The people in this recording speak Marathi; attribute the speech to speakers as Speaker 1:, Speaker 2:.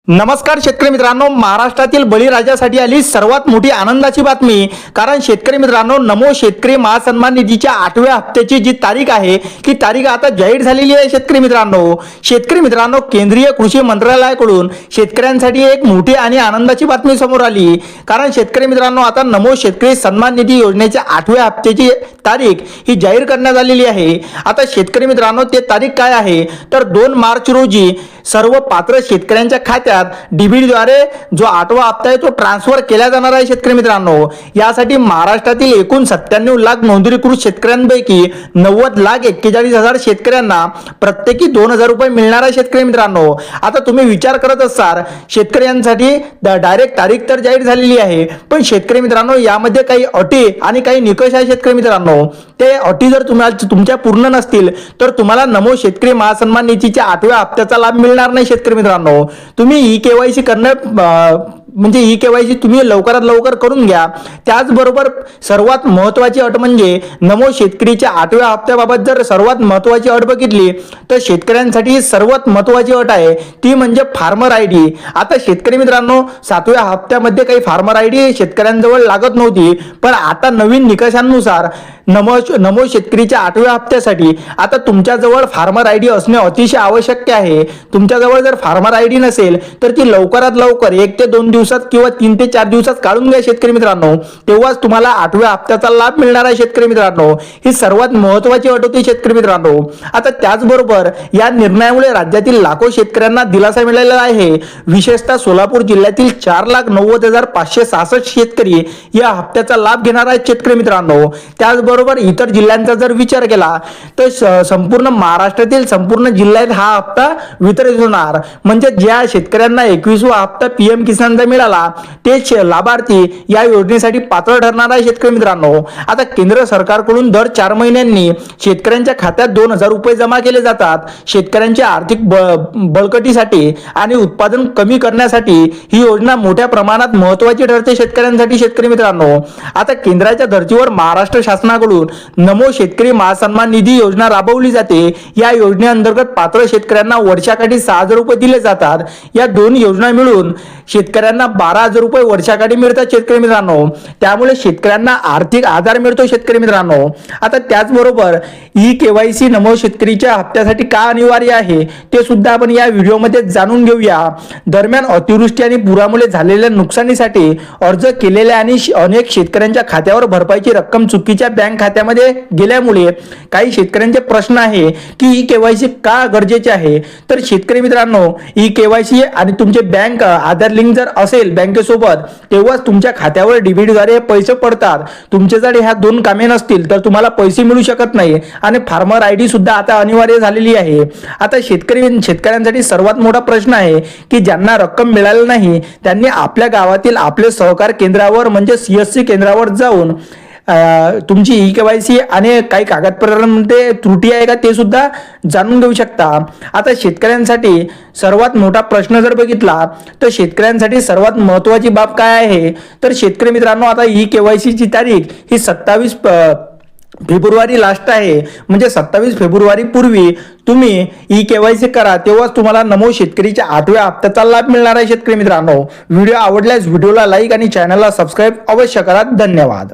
Speaker 1: नमस्कार शेतकरी मित्रांनो, महाराष्ट्रातील बळीराजासाठी आली सर्वात मोठी आनंदाची बातमी। कारण शेतकरी मित्रांनो, नमो शेतकरी महासन्मान निधीच्या 8व्या हप्त्याची जी तारीख आहे ती तारीख आता जाहीर झालेली आहे। शेतकरी मित्रांनो, केंद्रीय कृषी मंत्रालयाकडून शेतकऱ्यांसाठी एक मोठी आणि आनंदाची बातमी समोर आली। कारण शेतकरी मित्रांनो, आता नमो शेतकरी सन्मान निधी योजनेच्या 8व्या हप्त्याची तारीख ही जाहीर करण्यात आलेली आहे। आता शेतकरी मित्रांनो, ते तारीख काय आहे तर 2 मार्च रोजी सर्व पात्र शेतकऱ्यांच्या खात्यात डीबीटीद्वारे जो 8वा हप्ता आहे तो ट्रान्सफर केला जाणार आहे। शेतकरी मित्रांनो, यासाठी महाराष्ट्रातील एकूण 97 लाख नोंदणीकृत शेतकऱ्यांपैकी 90,41,000 शेतकऱ्यांना प्रत्येकी 2,000 रुपये मिळणार आहे। शेतकरी मित्रांनो, आता तुम्ही विचार करत असाल शेतकऱ्यांसाठी डायरेक्ट तारीख तर जाहीर झालेली आहे, पण शेतकरी मित्रांनो यामध्ये काही अटी आणि काही निकष आहे। शेतकरी मित्रांनो, ते अटी जर तुमच्या पूर्ण नसतील तर तुम्हाला नमो शेतकरी महासन्मान निधीच्या 8व्या हप्त्याचा लाभ मिळणार नाही। शेतकरी मित्रांनो, तुम्ही ई-केवायसी म्हणजे ई-केवायसी तुम्ही लवकरात लवकर करून घ्या। त्याचबरोबर सर्वात महत्त्वाची अट म्हणजे नमो शेतकरीच्या 8व्या हप्त्याबाबत जर सर्वात महत्त्वाची अट बघितली तर शेतकऱ्यांसाठी सर्वात महत्त्वाची अट आहे ती म्हणजे फार्मर आयडी। आता शेतकरी मित्रांनो, 7व्या हप्त्यामध्ये काही फार्मर आयडी शेतकऱ्यांजवळ लागत नव्हती, पण आता नवीन निकषांनुसार नमो शेतकरीच्या 8व्या हप्त्यासाठी आता तुमच्याजवळ फार्मर आयडी असणे अतिशय आवश्यक आहे। तुमच्याजवळ जर फार्मर आयडी नसेल तर ती लवकरात लवकर 1 ते 2 दिवसात किंवा 3 ते 4 दिवसात काढून घ्या शेतकरी मित्रांनो, तेव्हाच तुम्हाला 8व्या हप्त्याचा लाभ मिळणार आहे। शेतकरी मित्रांनो, ही सर्वात महत्त्वाची अट होती शेतकरी मित्रांनो। आता त्याचबरोबर या निर्णयामुळे राज्यातील लाखो शेतकऱ्यांना दिलासा मिळालेला आहे। विशेषतः सोलापूर जिल्ह्यातील 4,90,566 शेतकरी या हप्त्याचा लाभ घेणार आहेत। शेतकरी मित्रांनो, त्याचबरोबर इतर जिल्ह्यांचा जर विचार केला तर संपूर्ण महाराष्ट्रातील संपूर्ण जिल्ह्यात हा हप्ता वितरित होणार। म्हणजे ज्या शेतकऱ्यांना 21वा हप्ता पीएम किसानचा मिळाला तेच लाभार्थी या योजनेसाठी पात्र ठरणार आहे। शेतकरी मित्रांनो, आता केंद्र सरकारकडून दर 4 महिन्यांनी शेतकऱ्यांच्या खात्यात 2,000 रुपये जमा केले जातात। शेतकऱ्यांच्या आर्थिक बळकटीसाठी आणि उत्पादन कमी करण्यासाठी ही योजना मोठ्या प्रमाणात महत्त्वाची ठरते शेतकऱ्यांसाठी। शेतकरी मित्रांनो, आता केंद्राच्या धर्तीवर महाराष्ट्र शासनाकडून नमो शेतकरी महासन्मान निधी योजना राबवली जाते। या योजनेअंतर्गत पात्र शेतकऱ्यांना वर्षाकाठी 6,000 रुपये दिले जातात। या 2 योजना मिळून शेतकऱ्यांना 12,000 रुपये वर्षाकाठी मिळतात। शेतकरी मित्रांनो, त्यामुळे शेतकऱ्यांना आर्थिक आधार मिळतो। शेतकरी मित्रांनो, आता त्याचबरोबर ई-केवायसी नमो शेतकरीच्या हप्त्यासाठी का अनिवार्य आहे ते सुद्धा आपण या व्हिडिओमध्ये जाणून घेऊया। दरम्यान अतिवृष्टी आणि पुरामुळे झालेल्या नुकसानीसाठी अर्ज केलेल्या आणि अनेक शेतकऱ्यांच्या खात्यावर भरपाईची रक्कम चुकीच्या बँक खात्यामध्ये गेल्यामुळे काही शेतकऱ्यांचे प्रश्न आहे की ई-केवायसी का गरजेचे आहे। तर शेतकरी मित्रांनो, ई-केवायसी आणि तुमचे बँक आधार लिंक जर असेल बँकेसोबत तेव्हाच तुमच्या खात्यावर डीबीटीद्वारे पैसे पडतात। तुमचे जर ह्या 2 कामे नसतील तर तुम्हाला पैसे मिळू शकत नाही आणि फार्मर आयडी सुद्धा आता अनिवार्य झालेली आहे। आता शेतकऱ्यांसाठी सर्वात मोठा प्रश्न आहे की ज्यांना रक्कम मिळाली नाही त्यांनी आपल्या गावातील आपले सहकार केंद्रावर म्हणजे CSC केंद्रावर जाऊन तुमची ई-केवायसी आणि काही कागदपत्रांमध्ये त्रुटी आहे का ते सुद्धा जाणून घेऊ शकता। आता शेतकऱ्यांसाठी सर्वात मोठा प्रश्न जर बघितला तर शेतकऱ्यांसाठी सर्वात महत्त्वाची बाब काय आहे तर शेतकरी मित्रांनो, आता ई-केवायसीची तारीख ही 27 फेब्रुवारी लास्ट आहे। म्हणजे 27 फेब्रुवारी पूर्वी तुम्ही ई-केवायसी करा, तेव्हाच तुम्हाला नमो शेतकरीच्या 8व्या हप्त्याचा लाभ मिळणार आहे। शेतकरी मित्रांनो, व्हिडिओ आवडल्यास व्हिडिओला लाईक आणि चॅनलला सबस्क्राईब अवश्य करा। धन्यवाद।